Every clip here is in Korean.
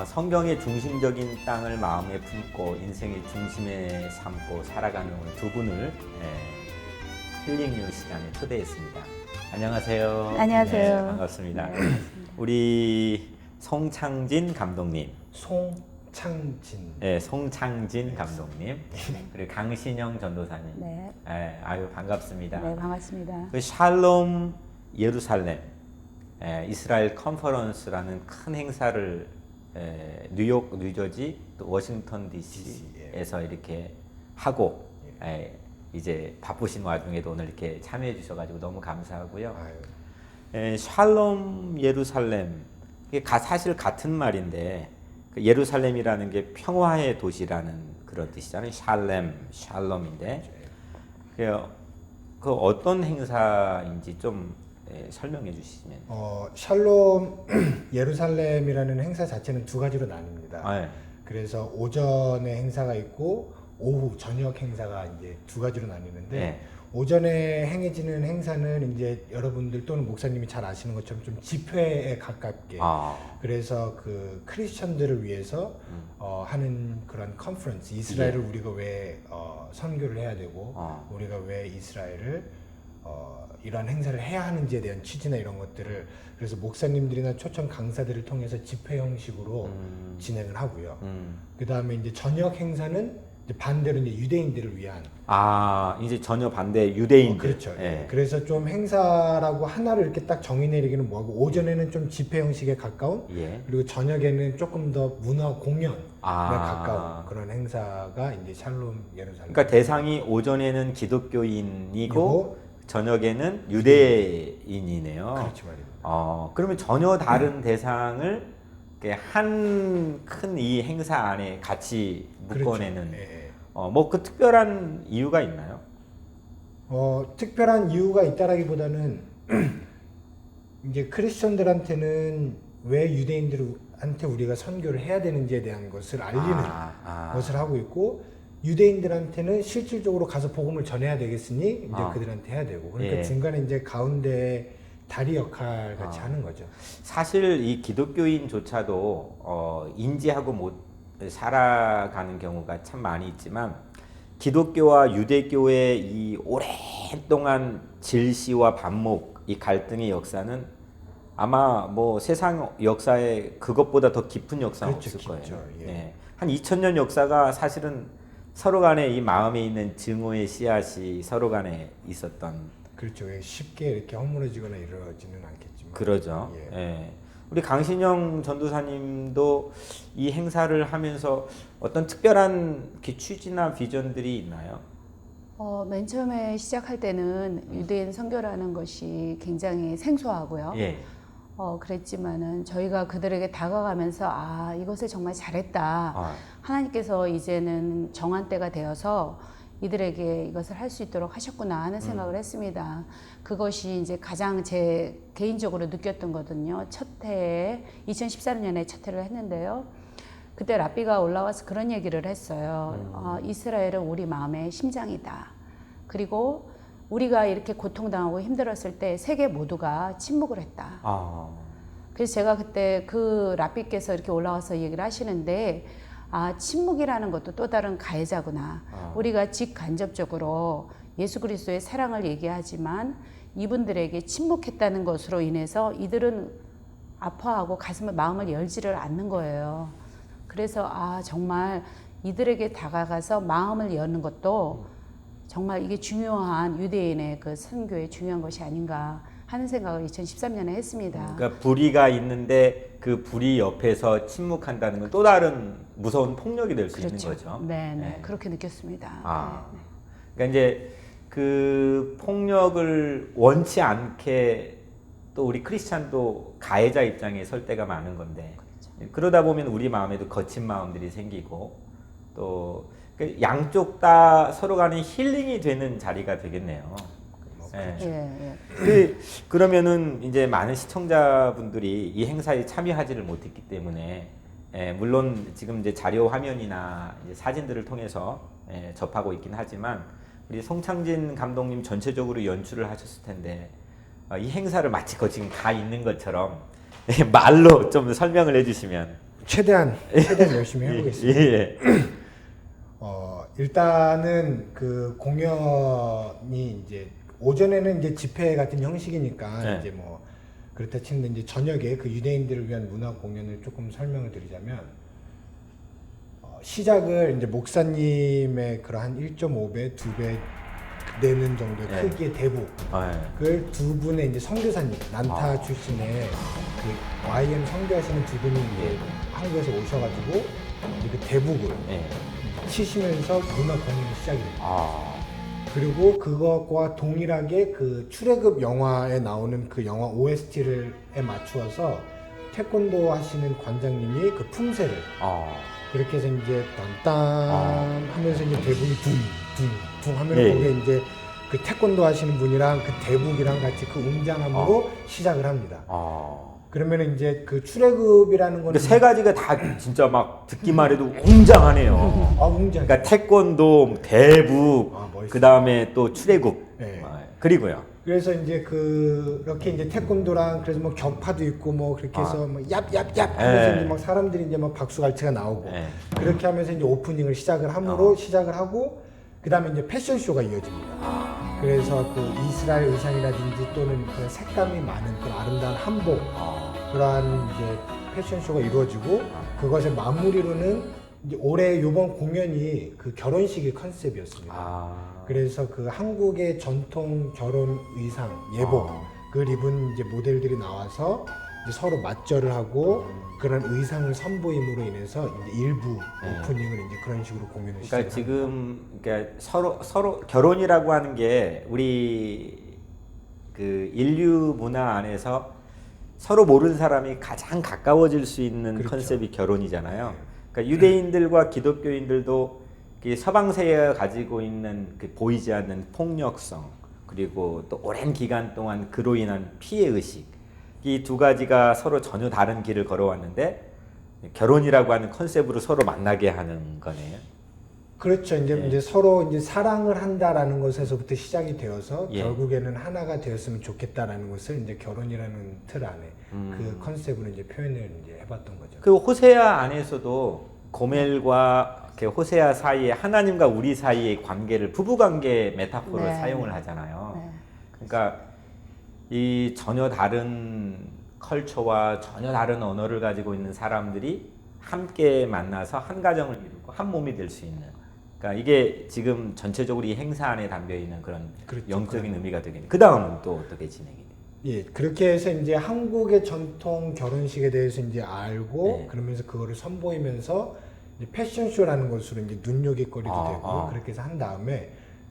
성경의 중심적인 땅을 마음에 품고 인생의 중심에 삼고 살아가는 오늘 두 분을 힐링요 시간에 초대했습니다. 안녕하세요. 안녕하세요. 네, 반갑습니다. 네, 반갑습니다. 우리 송창진 감독님, 송창진. 네, 송창진 감독님, 그리고 강신영 전도사님. 네, 아유 반갑습니다. 네, 반갑습니다. 그 샬롬 예루살렘 이스라엘 컨퍼런스라는 큰 행사를 뉴욕, 뉴저지, 또 워싱턴 DC에서 이렇게 하고 이제 바쁘신 와중에도 오늘 이렇게 참여해 주셔가지고 너무 감사하고요. 샬롬 예루살렘 이게 사실 같은 말인데 그 예루살렘이라는 게 평화의 도시라는 그런 뜻이잖아요. 샬롬인데 그 어떤 행사인지 좀 설명해 주시면. 샬롬 예루살렘이라는 행사 자체는 두 가지로 나뉩니다. 네. 그래서 오전에 행사가 있고 오후 저녁 행사가 이제 두 가지로 나뉘는데 네. 오전에 행해지는 행사는 이제 여러분들 또는 목사님이 잘 아시는 것처럼 좀 집회에 가깝게 그래서 그 크리스천들을 위해서 하는 그런 컨퍼런스 이스라엘을 우리가 왜 선교를 해야 되고 우리가 왜 이스라엘을 이러한 행사를 해야 하는지에 대한 취지나 이런 것들을 그래서 목사님들이나 초청 강사들을 통해서 집회 형식으로 진행을 하고요. 그 다음에 이제 저녁 행사는 이제 반대로 이제 유대인들을 위한 이제 전혀 반대 유대인들. 그렇죠. 그래서 좀 행사라고 하나를 이렇게 딱 정의 내리기는 뭐하고 오전에는 좀 집회 형식에 가까운 그리고 저녁에는 조금 더 문화 공연에 가까운 그런 행사가 이제 샬롬 예루살렘. 그러니까 대상이 오전에는 기독교인이고 저녁에는 유대인이네요. 그렇죠 말입니다. 그러면 전혀 다른 대상을 한 큰 이 행사 안에 같이 묶어내는 뭐 그 특별한 이유가 있나요? 특별한 이유가 있다라기보다는 이제 크리스천들한테는 왜 유대인들한테 우리가 선교를 해야 되는지에 대한 것을 알리는 것을 하고 있고 유대인들한테는 실질적으로 가서 복음을 전해야 되겠으니 이제 그들한테 해야 되고 그러니까 중간에 이제 가운데 다리 역할 같이 하는 거죠. 사실 이 기독교인조차도 인지하고 못 살아가는 경우가 참 많이 있지만 기독교와 유대교의 이 오랫동안 질시와 반목, 이 갈등의 역사는 아마 뭐 세상 역사에 그것보다 더 깊은 역사는 없을 거예요. 한 2000년 역사가 사실은 서로 간에 이 마음에 있는 증오의 씨앗이 서로 간에 있었던. 그렇죠. 쉽게 이렇게 허물어지거나 이러지는 않겠지만. 그러죠. 우리 강신영 전도사님도 이 행사를 하면서 어떤 특별한 취지나 비전들이 있나요? 맨 처음에 시작할 때는 유대인 선교라는 것이 굉장히 생소하고요. 그랬지만은 저희가 그들에게 다가가면서 이것을 정말 잘했다. 하나님께서 이제는 정한 때가 되어서 이들에게 이것을 할 수 있도록 하셨구나 하는 생각을 했습니다. 그것이 이제 가장 제 개인적으로 느꼈던 거거든요. 첫 해에 2014년에 첫 해를 했는데요. 그때 랍비가 올라와서 그런 얘기를 했어요. 이스라엘은 우리 마음의 심장이다. 그리고 우리가 이렇게 고통당하고 힘들었을 때 세계 모두가 침묵을 했다. 그래서 제가 그때 그 랍비께서 이렇게 올라와서 얘기를 하시는데 침묵이라는 것도 또 다른 가해자구나. 우리가 직간접적으로 예수 그리스도의 사랑을 얘기하지만 이분들에게 침묵했다는 것으로 인해서 이들은 아파하고 마음을 열지를 않는 거예요. 그래서 정말 이들에게 다가가서 마음을 여는 것도 정말 이게 중요한 유대인의 그 선교의 중요한 것이 아닌가 하는 생각을 2013년에 했습니다. 그러니까 불의가 있는데 그 불의 옆에서 침묵한다는 건 또 다른 무서운 폭력이 될 수 있는 거죠. 네, 그렇게 느꼈습니다. 그러니까 이제 그 폭력을 원치 않게 또 우리 크리스찬도 가해자 입장에 설 때가 많은 건데 그러다 보면 우리 마음에도 거친 마음들이 생기고 또 양쪽 다 서로 간에 힐링이 되는 자리가 되겠네요. 그러면은 이제 많은 시청자분들이 이 행사에 참여하지를 못했기 때문에 물론 지금 이제 자료 화면이나 이제 사진들을 통해서 접하고 있긴 하지만 우리 송창진 감독님 전체적으로 연출을 하셨을 텐데 이 행사를 마치 지금 가 있는 것처럼 말로 좀 설명을 해주시면. 최대한 열심히 해보겠습니다. 예. 일단은 그 공연이 이제 오전에는 이제 집회 같은 형식이니까 네. 이제 뭐 그렇다 치는데 이제 저녁에 그 유대인들을 위한 문화 공연을 조금 설명을 드리자면 시작을 이제 목사님의 그러한 1.5배, 2배 되는 정도의 네. 크기의 대북 그걸 두 분의 이제 선교사님 난타 출신의 그 YM 선교하시는 두 분이 이제 한국에서 오셔가지고 이제 그 대북을 치시면서 문화 공연이 시작이 됩니다. 그리고 그것과 동일하게 그 출애굽 영화에 나오는 그 영화 OST에 맞추어서 태권도 하시는 관장님이 그 품새를 그렇게 해서 이제 딴딴 하면서 이제 대북이 둥둥둥 하면 거기에 이제 그 태권도 하시는 분이랑 그 대북이랑 같이 그 웅장함으로 시작을 합니다. 그러면 이제 그 출애굽이라는 거는 세 가지가 다 진짜 막 듣기만 해도 웅장하네요. 웅장. 그러니까 태권도, 대북, 그 다음에 또 출애굽. 네. 그리고요. 그래서 이제 그렇게 이제 태권도랑 그래서 뭐 격파도 있고 뭐 그렇게 해서 뭐 얍얍얍 하면서 이제 막 사람들이 이제 막 박수갈채가 나오고 그렇게 하면서 이제 오프닝을 시작을 하고 그 다음에 이제 패션쇼가 이어집니다. 그래서 그 이스라엘 의상이라든지 또는 그 색감이 많은 그런 아름다운 한복 그러한 이제 패션쇼가 이루어지고 그것의 마무리로는 이제 올해 이번 공연이 그 결혼식이 컨셉이었습니다. 그래서 그 한국의 전통 결혼 의상 예복 그걸 입은 이제 모델들이 나와서 이제 서로 맞절을 하고 그런 의상을 선보임으로 인해서 이제 일부 오프닝을 이제 그런 식으로 공연을 그러니까 시작합니다. 지금 그러니까 서로 결혼이라고 하는 게 우리 그 인류 문화 안에서 서로 모르는 사람이 가장 가까워질 수 있는 그렇죠. 컨셉이 결혼이잖아요. 그러니까 유대인들과 기독교인들도 서방세계가 가지고 있는 그 보이지 않는 폭력성 그리고 또 오랜 기간 동안 그로 인한 피해 의식 이 두 가지가 서로 전혀 다른 길을 걸어왔는데 결혼이라고 하는 컨셉으로 서로 만나게 하는 거네요. 그렇죠. 이제 서로 이제 사랑을 한다라는 것에서부터 시작이 되어서 결국에는 하나가 되었으면 좋겠다라는 것을 이제 결혼이라는 틀 안에 그 컨셉으로 이제 표현을 이제 해봤던 거죠. 그 호세아 안에서도 고멜과 호세아 사이에 하나님과 우리 사이의 관계를 부부 관계 메타포를 사용을 하잖아요. 그러니까 이 전혀 다른 컬처와 전혀 다른 언어를 가지고 있는 사람들이 함께 만나서 한 가정을 이루고 한 몸이 될 수 있는. 그러니까 이게 지금 전체적으로 이 행사 안에 담겨 있는 그런 영적인 의미가 되겠네요. 그 다음은 또 어떻게 진행이 돼요? 예, 그렇게 해서 이제 한국의 전통 결혼식에 대해서 이제 알고 그러면서 그거를 선보이면서 이제 패션쇼라는 것으로 이제 눈요깃거리도 되고 그렇게 해서 한 다음에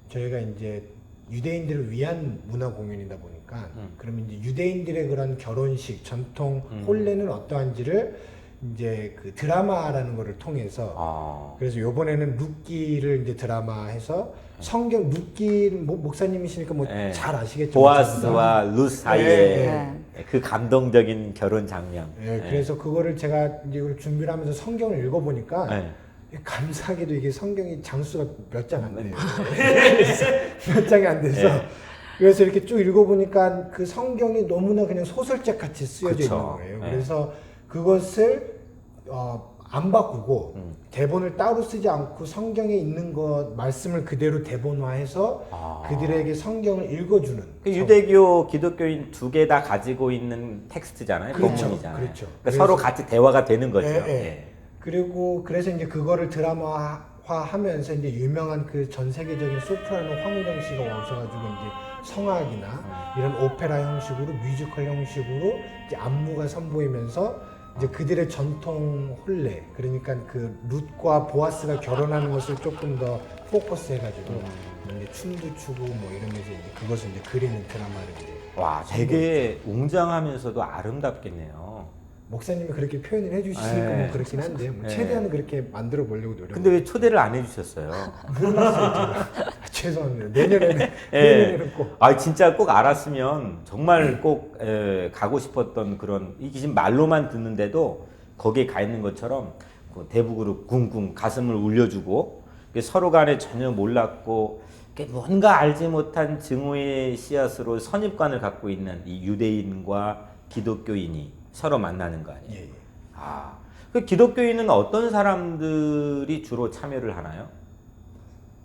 저희가 이제 유대인들을 위한 문화 공연이다 보니까 그러면 이제 유대인들의 그런 결혼식 전통 혼례는 어떠한지를 이제 그 드라마라는 거를 통해서 그래서 요번에는 룻기를 이제 드라마해서 성경 룻기 목사님이시니까 뭐 잘 아시겠죠. 보아스와 룻 사이에 그 감동적인 결혼 장면. 그래서 그거를 제가 이제 이걸 준비를 하면서 성경을 읽어보니까 감사하게도 이게 성경이 장수가 몇 장 안 돼요. 몇 장이 안 돼서 그래서 이렇게 쭉 읽어보니까 그 성경이 너무나 그냥 소설책 같이 쓰여져 있는 거예요. 그래서 그것을 안 바꾸고 대본을 따로 쓰지 않고 성경에 있는 것 말씀을 그대로 대본화해서 그들에게 성경을 읽어주는 유대교, 기독교인 두 개 다 가지고 있는 텍스트잖아요. 본문이잖아요. 그렇죠. 그러니까 서로 같이 대화가 되는 거죠. 그리고 그래서 이제 그거를 드라마화하면서 이제 유명한 그 전 세계적인 소프라노 황우정 씨가 오셔가지고 이제 성악이나 이런 오페라 형식으로 뮤지컬 형식으로 이제 안무가 선보이면서 이제 그들의 전통 혼례 그러니까 그 룻과 보아스가 결혼하는 것을 조금 더 포커스해가지고 이제 춤도 추고 뭐 이러면서 이제 그것을 이제 그리는 드라마를 이제 와, 되게 웅장하면서도 아름답겠네요. 목사님이 그렇게 표현을 해주시니까 뭐 그렇긴 한데 뭐 최대한 그렇게 만들어 보려고 노력. 근데 왜 초대를 안 해주셨어요? 죄송합니다. 내년에는 꼭. 아 진짜 꼭 알았으면 정말 꼭 가고 싶었던 그런 이게 지금 말로만 듣는데도 거기에 가 있는 것처럼 대북으로 쿵쿵 가슴을 울려주고 서로 간에 전혀 몰랐고 뭔가 알지 못한 증오의 씨앗으로 선입관을 갖고 있는 이 유대인과 기독교인이 서로 만나는 거 아니에요? 그 기독교인은 어떤 사람들이 주로 참여를 하나요?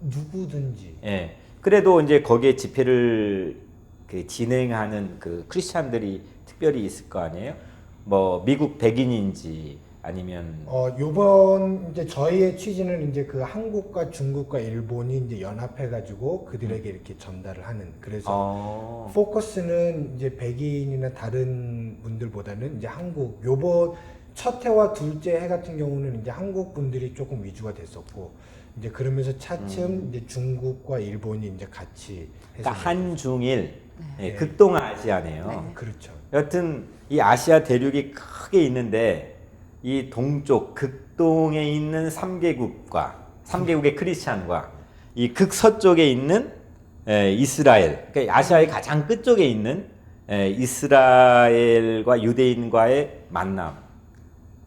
누구든지. 예. 그래도 이제 거기에 집회를 그 진행하는 그 크리스찬들이 특별히 있을 거 아니에요? 뭐 미국 백인인지 아니면 요번 이제 저희의 취지는 이제 그 한국과 중국과 일본이 이제 연합해가지고 그들에게 이렇게 전달을 하는. 그래서 포커스는 이제 백인이나 다른 분들보다는 이제 한국. 요번 첫 해와 둘째 해 같은 경우는 이제 한국 분들이 조금 위주가 됐었고, 이제 그러면서 차츰 이제 중국과 일본이 이제 같이 해서. 그러니까 한중일 예, 극동아시아네요. 네. 그렇죠. 여튼 이 아시아 대륙이 크게 있는데 이 동쪽 극동에 있는 3개국의 크리스찬과 이 극서쪽에 있는 이스라엘, 그러니까 아시아의 가장 끝쪽에 있는 이스라엘과 유대인과의 만남.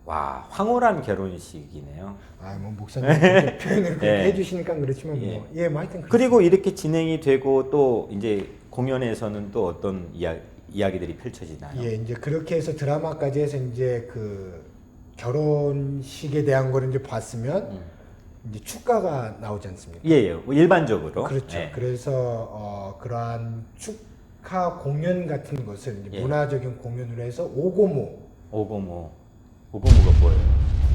와, 황홀한 결혼식이네요. 뭐 목사님 그렇게 표현을 그렇게 예. 해주시니까 그렇지만 뭐 뭐 하여튼 그리고 이렇게 진행이 되고 또 이제 공연에서는 또 어떤 이야기들이 펼쳐지나요? 예, 이제 그렇게 해서 드라마까지 해서 이제 그 결혼식에 대한 거를 이제 봤으면 이제 축가가 나오지 않습니까? 예, 일반적으로. 그렇죠. 예. 그래서 그러한 축하 공연 같은 것을 이제 예. 문화적인 공연으로 해서 오고모가 뭐예요?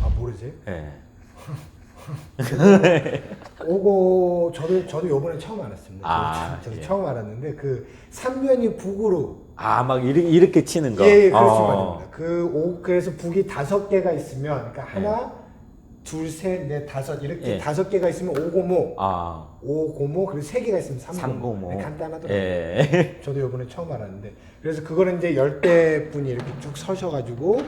아 모르세요? 예. 저도 요번에 처음 알았습니다. 저도 예. 처음 알았는데 그 삼면이 북으로 막 이렇게 치는 거. 예, 그렇죠, 맞습니다. 그래서 북이 5개가 있으면, 그러니까 하나, 둘, 셋, 넷, 다섯 이렇게 5개가 있으면 오고모, 오고모, 그리고 3개가 있으면 삼고모. 네, 간단하더라고요. 예. 저도 이번에 처음 알았는데, 그래서 그거는 이제 10대 분이 이렇게 쭉 서셔가지고,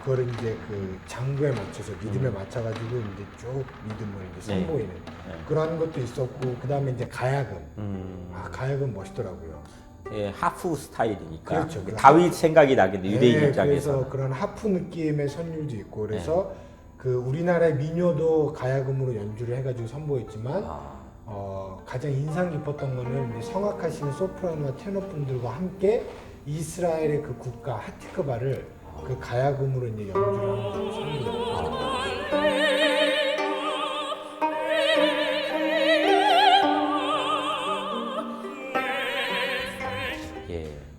그거를 이제 그 장구에 맞춰서 리듬에 맞춰가지고 이제 쭉 리듬을 이제 선보이는 그런 것도 있었고, 그 다음에 이제 가야금. 가야금 멋있더라고요. 예, 하프 스타일이니까. 그렇죠. 다윗 생각이 나겠네, 유대인 입장에서. 그래서 그런 하프 느낌의 선율도 있고, 그래서 그 우리나라의 민요도 가야금으로 연주를 해가지고 선보였지만, 가장 인상 깊었던 거는 성악하시는 소프라노와 테너 분들과 함께 이스라엘의 그 국가 하티크바를 그 가야금으로 이제 연주를 하면서 선보였어요.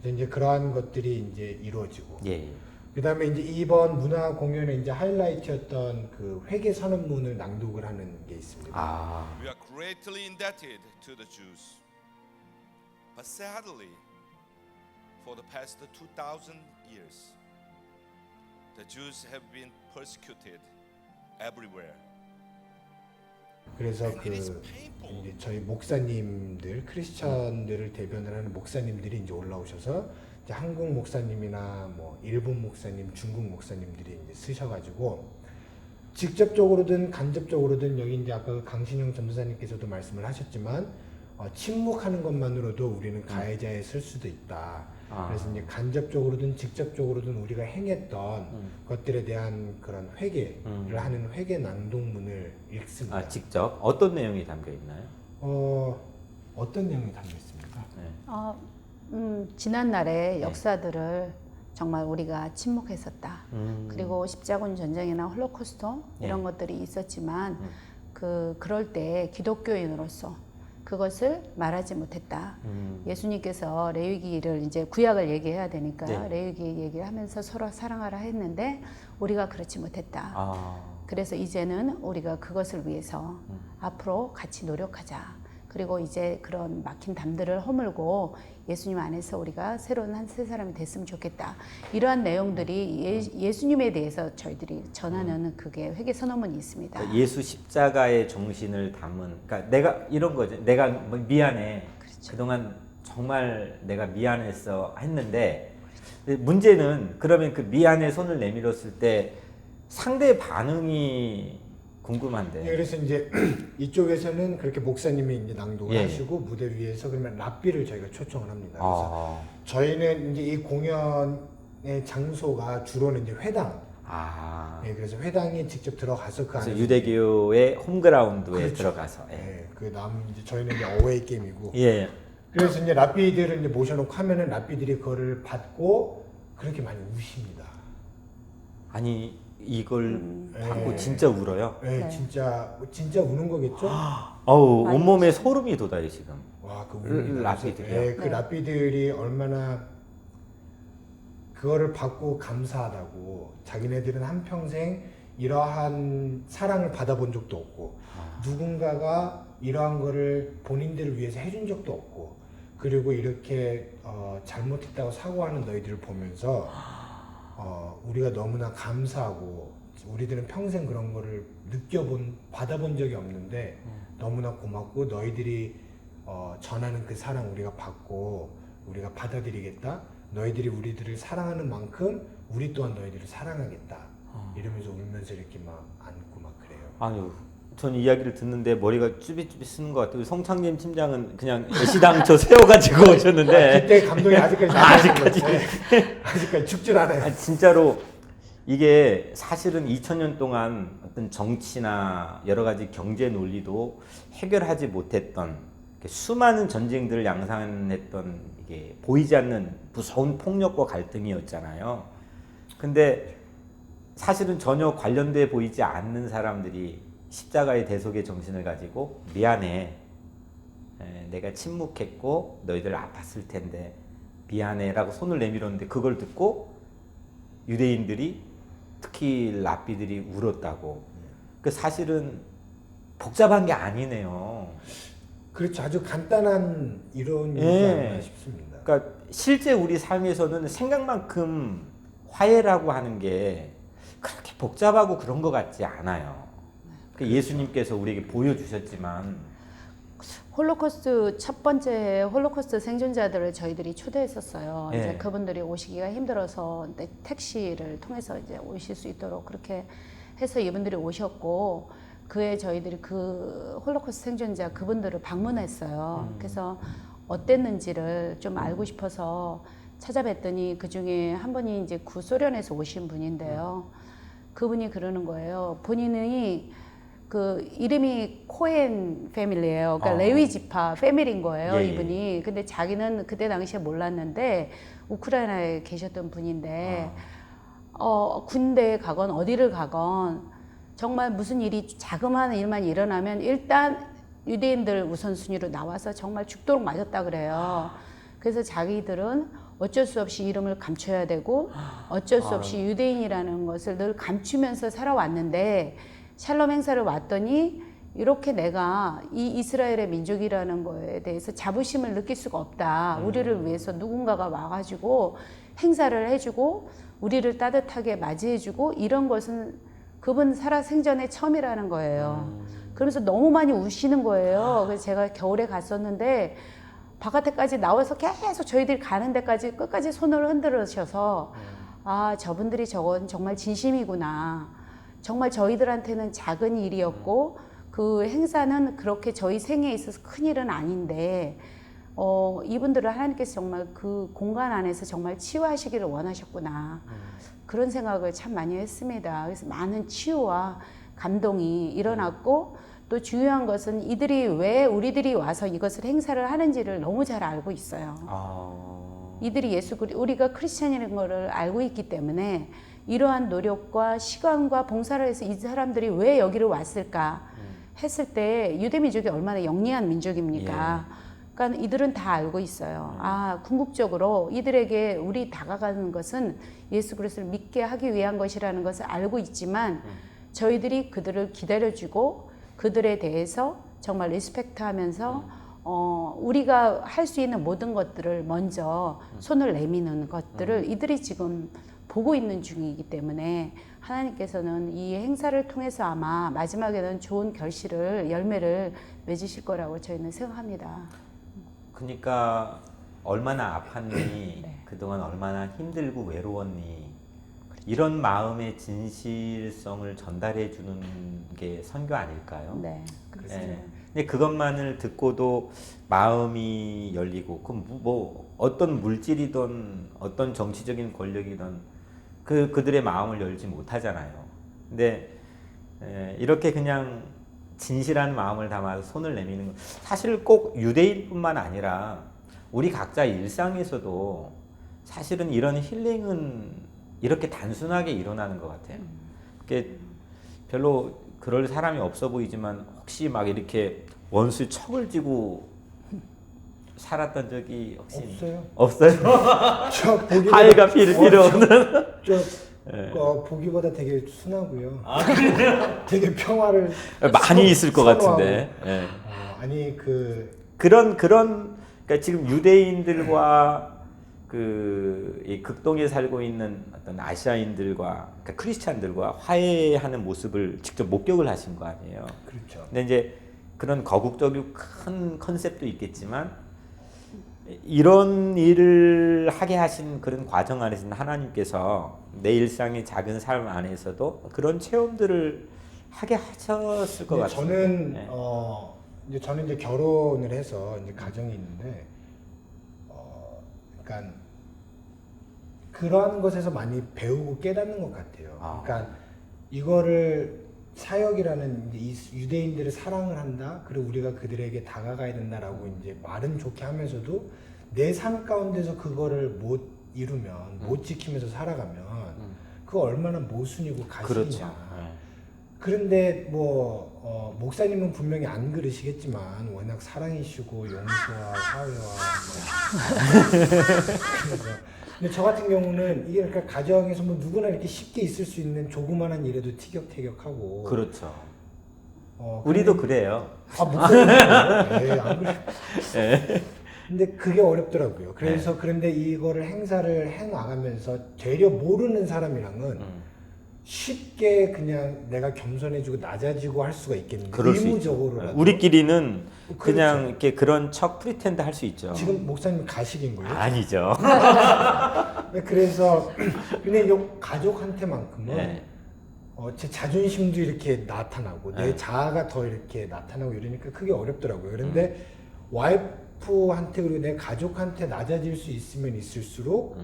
이제 그러한 것들이 이제 이루어지고, 그다음에 이제 이번 문화 공연의 이제 하이라이트였던 그 회개 선언문을 낭독을 하는 게 있습니다. We are greatly indebted to the Jews, but sadly, for the past 2,000 years, the Jews have been persecuted everywhere. 그래서 그 이제 저희 목사님들, 크리스천들을 대변을 하는 목사님들이 이제 올라오셔서 이제 한국 목사님이나 뭐 일본 목사님, 중국 목사님들이 이제 쓰셔가지고 직접적으로든 간접적으로든 여기 이제 아까 강신영 전도사님께서도 말씀을 하셨지만 침묵하는 것만으로도 우리는 가해자에 쓸 수도 있다. 그래서 이제 간접적으로든 직접적으로든 우리가 행했던 것들에 대한 그런 회개를 하는 회개 낭독문을 읽습니다. 직접 어떤 내용이 담겨 있나요? 어떤 내용이 담겨 있습니까? 지난 날의 역사들을 정말 우리가 침묵했었다. 그리고 십자군 전쟁이나 홀로코스트 이런 것들이 있었지만 그럴 때 기독교인으로서 그것을 말하지 못했다. 예수님께서 레위기를 이제 구약을 얘기해야 되니까 레위기 얘기를 하면서 서로 사랑하라 했는데 우리가 그렇지 못했다. 그래서 이제는 우리가 그것을 위해서 앞으로 같이 노력하자. 그리고 이제 그런 막힌 담들을 허물고 예수님 안에서 우리가 새로운 한 새 사람이 됐으면 좋겠다. 이러한 내용들이 예수님에 대해서 저희들이 전하는 그게 회개 선언문이 있습니다. 그러니까 예수 십자가의 정신을 담은, 그러니까 내가 이런 거죠. 내가 미안해. 그렇죠. 그동안 정말 내가 미안했어 했는데 문제는 그러면 그 미안의 손을 내밀었을 때 상대 반응이 궁금한데. 그래서 이제 이쪽에서는 그렇게 목사님이 이제 낭독을 하시고 무대 위에서 그러면 랍비를 저희가 초청을 합니다. 그래서 저희는 이제 이 공연의 장소가 주로는 이제 회당. 그래서 회당에 직접 들어가서 그 안에 유대교의 홈그라운드에 들어가서. 그 다음 이제 저희는 이제 어웨이 게임이고. 그래서 이제 랍비들을 이제 모셔놓고 하면은 랍비들이 그거를 받고 그렇게 많이 우십니다. 아니 이걸 받고 네. 진짜 울어요. 네, 네. 진짜 우는 거겠죠? 어우, 많이 온몸에 소름이 돋아요, 지금. 와, 그 우는 랍비들이요? 네, 그 네. 랍비들이 얼마나 그거를 받고 감사하다고. 자기네들은 한평생 이러한 사랑을 받아본 적도 없고 누군가가 이러한 거를 본인들을 위해서 해준 적도 없고, 그리고 이렇게 잘못했다고 사과하는 너희들을 보면서 우리가 너무나 감사하고, 우리들은 평생 그런 거를 받아본 적이 없는데 너무나 고맙고, 너희들이 전하는 그 사랑 우리가 받고 우리가 받아들이겠다. 너희들이 우리들을 사랑하는 만큼 우리 또한 너희들을 사랑하겠다. 이러면서 울면서 이렇게 막 안고 막 그래요. 아유, 전 이야기를 듣는데 머리가 쭈비쭈비 쓰는 것 같아요. 성창림 팀장은 그냥 애시당초 세워가지고 오셨는데 그때 감동이 아직까지 아직까지. 아직까지 죽질 않아요. 진짜로 이게 사실은 2000년 동안 어떤 정치나 여러 가지 경제 논리도 해결하지 못했던 수많은 전쟁들을 양산했던 이게 보이지 않는 무서운 폭력과 갈등이었잖아요. 근데 사실은 전혀 관련돼 보이지 않는 사람들이 십자가의 대속의 정신을 가지고 미안해, 내가 침묵했고 너희들 아팠을 텐데 미안해 라고 손을 내밀었는데, 그걸 듣고 유대인들이, 특히 랍비들이 울었다고. 그 사실은 복잡한 게 아니네요. 그렇죠. 아주 간단한 이론이지 예. 않나 싶습니다. 그러니까 실제 우리 삶에서는 생각만큼 화해라고 하는 게 그렇게 복잡하고 그런 것 같지 않아요. 그 예수님께서 우리에게 보여주셨지만. 홀로코스트 첫 번째 홀로코스트 생존자들을 저희들이 초대했었어요. 예. 이제 그분들이 오시기가 힘들어서 택시를 통해서 이제 오실 수 있도록 그렇게 해서 이분들이 오셨고, 그에 저희들이 그 홀로코스트 생존자 그분들을 방문했어요. 그래서 어땠는지를 좀 알고 싶어서 찾아뵀더니 그 중에 한 분이 이제 구소련에서 오신 분인데요. 그분이 그러는 거예요. 본인이 그 이름이 코엔 패밀리예요. 그러니까 레위 지파 패밀리인 거예요. 예, 예. 이분이. 근데 자기는 그때 당시에 몰랐는데 우크라이나에 계셨던 분인데 군대에 가건 어디를 가건 정말 무슨 일이 자그마한 일만 일어나면 일단 유대인들 우선순위로 나와서 정말 죽도록 맞았다 그래요. 그래서 자기들은 어쩔 수 없이 이름을 감춰야 되고 어쩔 수 없이 유대인이라는 것을 늘 감추면서 살아왔는데, 샬롬 행사를 왔더니 이렇게 내가 이 이스라엘의 민족이라는 거에 대해서 자부심을 느낄 수가 없다. 우리를 위해서 누군가가 와가지고 행사를 해주고 우리를 따뜻하게 맞이해주고 이런 것은 그분 살아생전에 처음이라는 거예요. 그러면서 너무 많이 우시는 거예요. 그래서 제가 겨울에 갔었는데 바깥에까지 나와서 계속 저희들이 가는 데까지 끝까지 손을 흔들으셔서 아, 저분들이 저건 정말 진심이구나. 정말 저희들한테는 작은 일이었고 그 행사는 그렇게 저희 생애에 있어서 큰 일은 아닌데 이분들을 하나님께서 정말 그 공간 안에서 정말 치유하시기를 원하셨구나. 그런 생각을 참 많이 했습니다. 그래서 많은 치유와 감동이 일어났고, 또 중요한 것은 이들이 왜 우리들이 와서 이것을 행사를 하는지를 너무 잘 알고 있어요. 이들이 우리가 크리스찬이라는 것을 알고 있기 때문에 이러한 노력과 시간과 봉사를 해서 이 사람들이 왜 여기를 왔을까 했을 때 유대민족이 얼마나 영리한 민족입니까? 예. 그러니까 이들은 다 알고 있어요. 아, 궁극적으로 이들에게 우리 다가가는 것은 예수 그리스도를 믿게 하기 위한 것이라는 것을 알고 있지만 저희들이 그들을 기다려주고 그들에 대해서 정말 리스펙트하면서 우리가 할 수 있는 모든 것들을 먼저 손을 내미는 것들을 이들이 지금 보고 있는 중이기 때문에 하나님께서는 이 행사를 통해서 아마 마지막에는 좋은 열매를 맺으실 거라고 저희는 생각합니다. 그러니까 얼마나 아팠니, 그동안 얼마나 힘들고 외로웠니, 이런 마음의 진실성을 전달해 주는 게 선교 아닐까요? 네, 그렇습니다. 예. 근데 그것만을 듣고도 마음이 열리고, 그럼 뭐 어떤 물질이든 어떤 정치적인 권력이든 그들의 마음을 열지 못하잖아요. 근데 이렇게 그냥 진실한 마음을 담아서 손을 내미는 건 사실 꼭 유대인뿐만 아니라 우리 각자 일상에서도 사실은 이런 힐링은 이렇게 단순하게 일어나는 것 같아요. 그게 별로 그럴 사람이 없어 보이지만 혹시 막 이렇게 원수 척을 지고 살았던 적이 혹시 없어요. 저 보기보다 하해가 필요 없는. 보기보다 되게 순하고요. 되게 평화를 많이 있을 것 선호하고. 같은데. 예. 아니 그런 그러니까 지금 유대인들과 이 극동에 살고 있는 어떤 아시아인들과 그러니까 크리스찬들과 화해하는 모습을 직접 목격을 하신 거 아니에요. 그렇죠. 근데 이제 그런 거국적이고 큰 컨셉도 있겠지만 이런 일을 하게 하신 그런 과정 안에서는 하나님께서 내 일상의 작은 삶 안에서도 그런 체험들을 하게 하셨을 것 같아요. 저는 네. 저는 이제 결혼을 해서 이제 가정이 있는데, 그러니까 그러한 것에서 많이 배우고 깨닫는 것 같아요. 그러니까 이거를 사역이라는 이제 이 유대인들을 사랑을 한다, 그리고 우리가 그들에게 다가가야 된다라고 이제 말은 좋게 하면서도 내 삶 가운데서 그거를 못 이루면, 못 지키면서 살아가면 그거 얼마나 모순이고 가식이냐. 그렇죠. 그런데 목사님은 분명히 안 그러시겠지만 워낙 사랑이시고 용서와 화해와 근데 저 같은 경우는 이게 그러니까 가정에서 누구나 이렇게 쉽게 있을 수 있는 조그만한 일에도 티격태격하고. 그렇죠. 우리도 그래요. 목사님 안 그래요. 근데 그게 어렵더라고요. 그래서 그런데 이거를 행사를 해 나가면서 되려 모르는 사람이랑은 쉽게 그냥 내가 겸손해지고 낮아지고 할 수가 있겠는데 의무적으로 우리끼리는 그렇죠. 그냥 이렇게 그런 척 프리텐드 할 수 있죠. 지금 목사님 가식인 거예요? 아니죠. 그래서 근데 가족한테만큼은 제 자존심도 이렇게 나타나고 내 자아가 더 이렇게 나타나고 이러니까 그게 어렵더라고요. 그런데 와이프한테 그리고 내 가족한테 낮아질 수 있으면 있을수록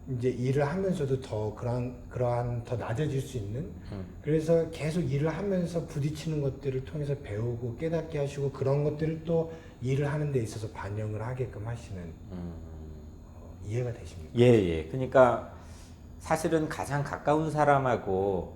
이제 일을 하면서도 더 그러한 더 낮아질 수 있는 그래서 계속 일을 하면서 부딪히는 것들을 통해서 배우고 깨닫게 하시고 그런 것들을 또 일을 하는 데 있어서 반영을 하게끔 하시는 이해가 되십니까? 예. 그러니까 사실은 가장 가까운 사람하고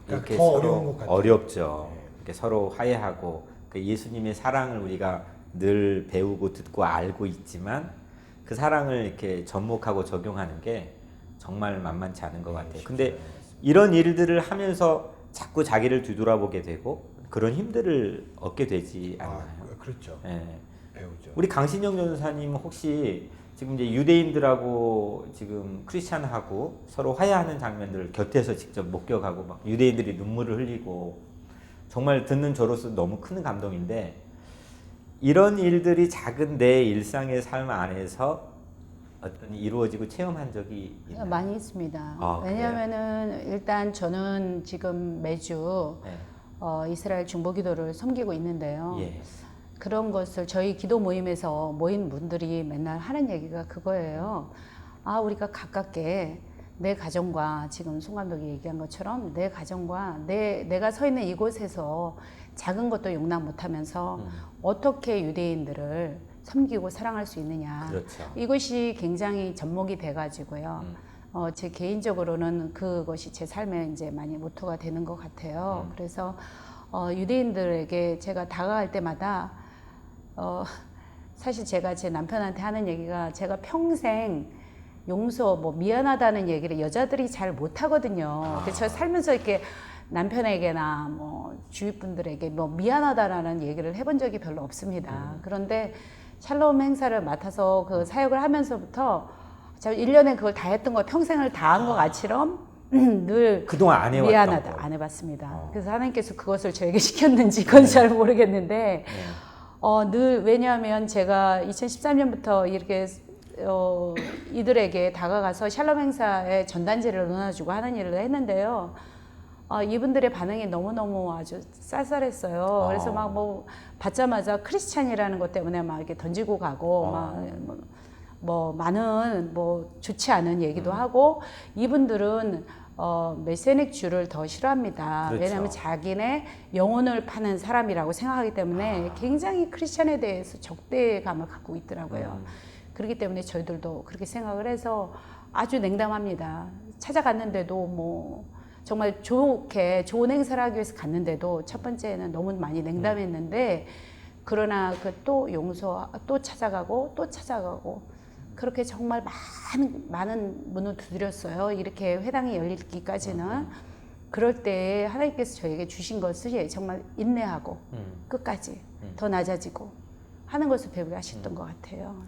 이렇게 더 서로 어려운 것 같아요. 어렵죠. 이렇게 서로 화해하고 예수님의 사랑을 우리가 늘 배우고 듣고 알고 있지만 그 사랑을 이렇게 접목하고 적용하는 게 정말 만만치 않은 것 같아요. 근데 이런 일들을 하면서 자꾸 자기를 뒤돌아보게 되고 그런 힘들을 얻게 되지 않나요? 그렇죠. 배우죠. 우리 강신영 전사님 혹시 지금 이제 유대인들하고 지금 크리스찬하고 서로 화해하는 장면들을 곁에서 직접 목격하고 막 유대인들이 눈물을 흘리고 정말 듣는 저로서 너무 큰 감동인데 이런 일들이 작은 내 일상의 삶 안에서 어떤 이루어지고 체험한 적이 있나요? 많이 있습니다. 아, 왜냐하면은 일단 저는 지금 매주 이스라엘 중보기도를 섬기고 있는데요. 그런 것을 저희 기도 모임에서 모인 분들이 맨날 하는 얘기가 그거예요. 우리가 가깝게 내 가정과 지금 송 감독이 얘기한 것처럼 내 가정과 내가 서 있는 이곳에서 작은 것도 용납 못하면서 어떻게 유대인들을 섬기고 사랑할 수 있느냐. 그렇죠. 이것이 굉장히 접목이 돼가지고요. 제 개인적으로는 그것이 제 삶의 이제 많이 모토가 되는 것 같아요. 그래서 유대인들에게 제가 다가갈 때마다 사실 제가 제 남편한테 하는 얘기가 제가 평생 용서 미안하다는 얘기를 여자들이 잘 못하거든요. 그래서 저 살면서 이렇게 남편에게나 주위 분들에게 미안하다라는 얘기를 해본 적이 별로 없습니다. 그런데 샬롬 행사를 맡아서 그 사역을 하면서부터 제가 1년에 그걸 다 했던 거 평생을 다 한 것 같이럼 늘 그동안 안 해왔던 미안하다. 거. 안 해봤습니다. 그래서 하나님께서 그것을 저에게 시켰는지 그건 잘 모르겠는데 늘 왜냐하면 제가 2013년부터 이렇게 이들에게 다가가서 샬롬 행사에 전단지를 나눠주고 하는 일을 했는데요. 이분들의 반응이 너무너무 아주 쌀쌀했어요. 그래서 막 받자마자 크리스찬이라는 것 때문에 막 이렇게 던지고 가고 많은 좋지 않은 얘기도 하고 이분들은 메세닉 주를 더 싫어합니다. 그렇죠. 왜냐하면 자기네 영혼을 파는 사람이라고 생각하기 때문에 굉장히 크리스찬에 대해서 적대감을 갖고 있더라고요. 그렇기 때문에 저희들도 그렇게 생각을 해서 아주 냉담합니다. 찾아갔는데도 정말 좋게 좋은 행사를 하기 위해서 갔는데도 첫 번째는 너무 많이 냉담했는데 그러나 그 또 용서 또 찾아가고 또 찾아가고 그렇게 정말 많은 문을 두드렸어요. 이렇게 회당이 열리기까지는. 그럴 때 하나님께서 저에게 주신 것을 정말 인내하고 끝까지 더 낮아지고 하는 것을 배우게 하셨던 것 같아요.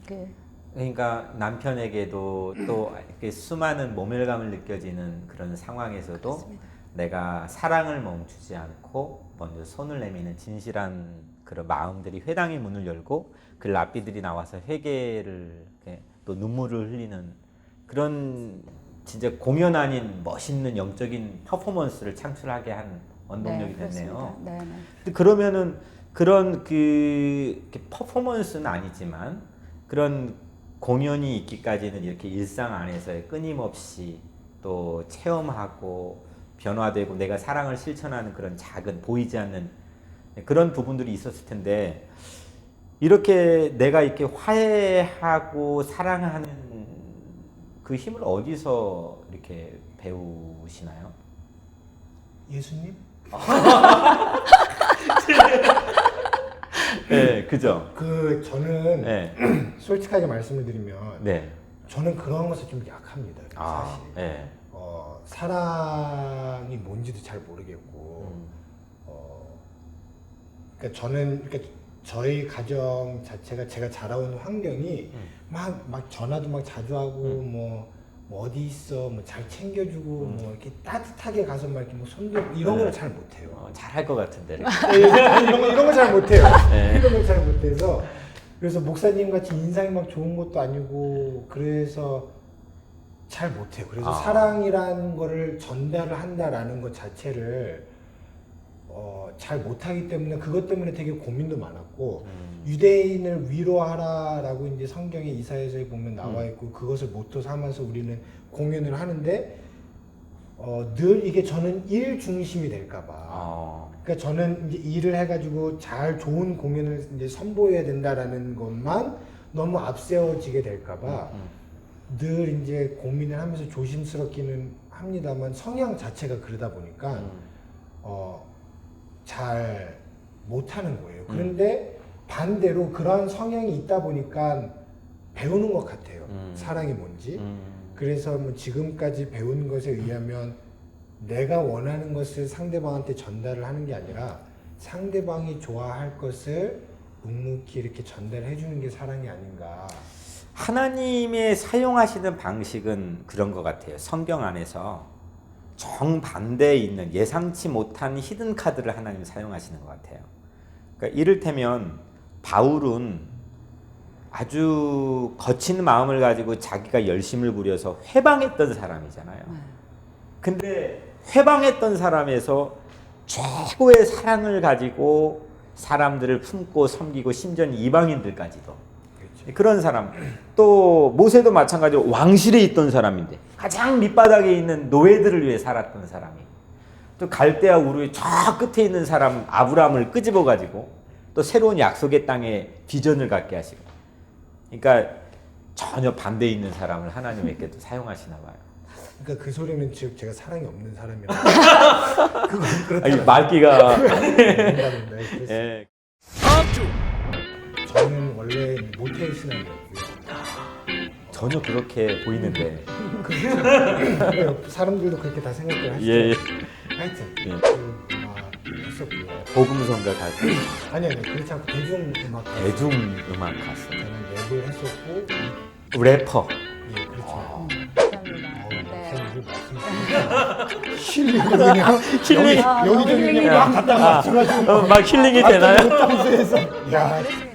그러니까 남편에게도 또 이렇게 수많은 모멸감을 느껴지는 그런 상황에서도 그렇습니다. 내가 사랑을 멈추지 않고 먼저 손을 내미는 진실한 그런 마음들이 회당의 문을 열고 그 랍비들이 나와서 회개를 이렇게 또 눈물을 흘리는 그런 진짜 공연 아닌 멋있는 영적인 퍼포먼스를 창출하게 한 원동력이 됐네요. 네, 네. 근데 그러면은 그런 퍼포먼스는 아니지만 그런 공연이 있기까지는 이렇게 일상 안에서의 끊임없이 또 체험하고 변화되고 내가 사랑을 실천하는 그런 작은 보이지 않는 그런 부분들이 있었을 텐데 이렇게 내가 이렇게 화해하고 사랑하는 그 힘을 어디서 이렇게 배우시나요? 예수님? 네, 그죠. 저는 네. 솔직하게 말씀을 드리면 네. 저는 그런 것에 좀 약합니다. 사실. 네. 사랑이 뭔지도 잘 모르겠고, 그러니까 저는 저희 가정 자체가 제가 자라온 환경이 막 전화도 막 자주 하고 뭐 어디 있어 뭐 잘 챙겨주고 뭐 이렇게 따뜻하게 가서 막 이렇게 뭐 손도 이런 걸 잘 못해요. 잘할 것 같은데. 이런 거 잘 못해요. 네. 이런 걸 잘 못해서 그래서 목사님 같이 인상이 막 좋은 것도 아니고 그래서 잘 못해요. 그래서 사랑이라는 거를 전달을 한다라는 것 자체를 잘 못하기 때문에 그것 때문에 되게 고민도 많았고 유대인을 위로하라라고 이제 성경에 이사야서에 보면 나와 있고 그것을 모토 삼아서 우리는 공연을 하는데 늘 이게 저는 일 중심이 될까봐 그러니까 저는 이제 일을 해가지고 잘 좋은 공연을 이제 선보여야 된다라는 것만 너무 앞세워지게 될까봐 늘 이제 고민을 하면서 조심스럽기는 합니다만 성향 자체가 그러다 보니까 잘 못하는 거예요. 그런데 반대로 그런 성향이 있다 보니까 배우는 것 같아요. 사랑이 뭔지. 그래서 뭐 지금까지 배운 것에 의하면 내가 원하는 것을 상대방한테 전달을 하는 게 아니라 상대방이 좋아할 것을 묵묵히 이렇게 전달해 주는 게 사랑이 아닌가. 하나님의 사용하시는 방식은 그런 것 같아요. 성경 안에서 정반대에 있는 예상치 못한 히든 카드를 하나님이 사용하시는 것 같아요. 그러니까 이를테면 바울은 아주 거친 마음을 가지고 자기가 열심을 부려서 회방했던 사람이잖아요. 근데 회방했던 사람에서 최고의 사랑을 가지고 사람들을 품고 섬기고 심지어는 이방인들까지도 그런 사람. 또 모세도 마찬가지로 왕실에 있던 사람인데 가장 밑바닥에 있는 노예들을 위해 살았던 사람이 또 갈대아 우르의 저 끝에 있는 사람 아브라함을 끄집어 가지고 또 새로운 약속의 땅에 비전을 갖게 하시고 그러니까 전혀 반대에 있는 사람을 하나님에게 또 사용하시나 봐요. 그러니까 그 소리는 즉 제가 사랑이 없는 사람이라 그건 그렇다. 말기가 예. 저는 원래 모태 신앙이었고요. 전혀 그렇게 보이는데 사람들도 그렇게 다 생각을 하시죠. 예. 하여튼 예. 했었고요. 복음성가 가수 아니 그렇지 않고 대중음악 가수. 대중음악 가수 저는 랩을 했었고 래퍼 예 그렇죠. 감사합니다. 네. 힐링을 그냥 힐링 여기저기 그냥 막 갖다가 맞춰가지고 막 힐링이 되나요? 야 그랬습니다.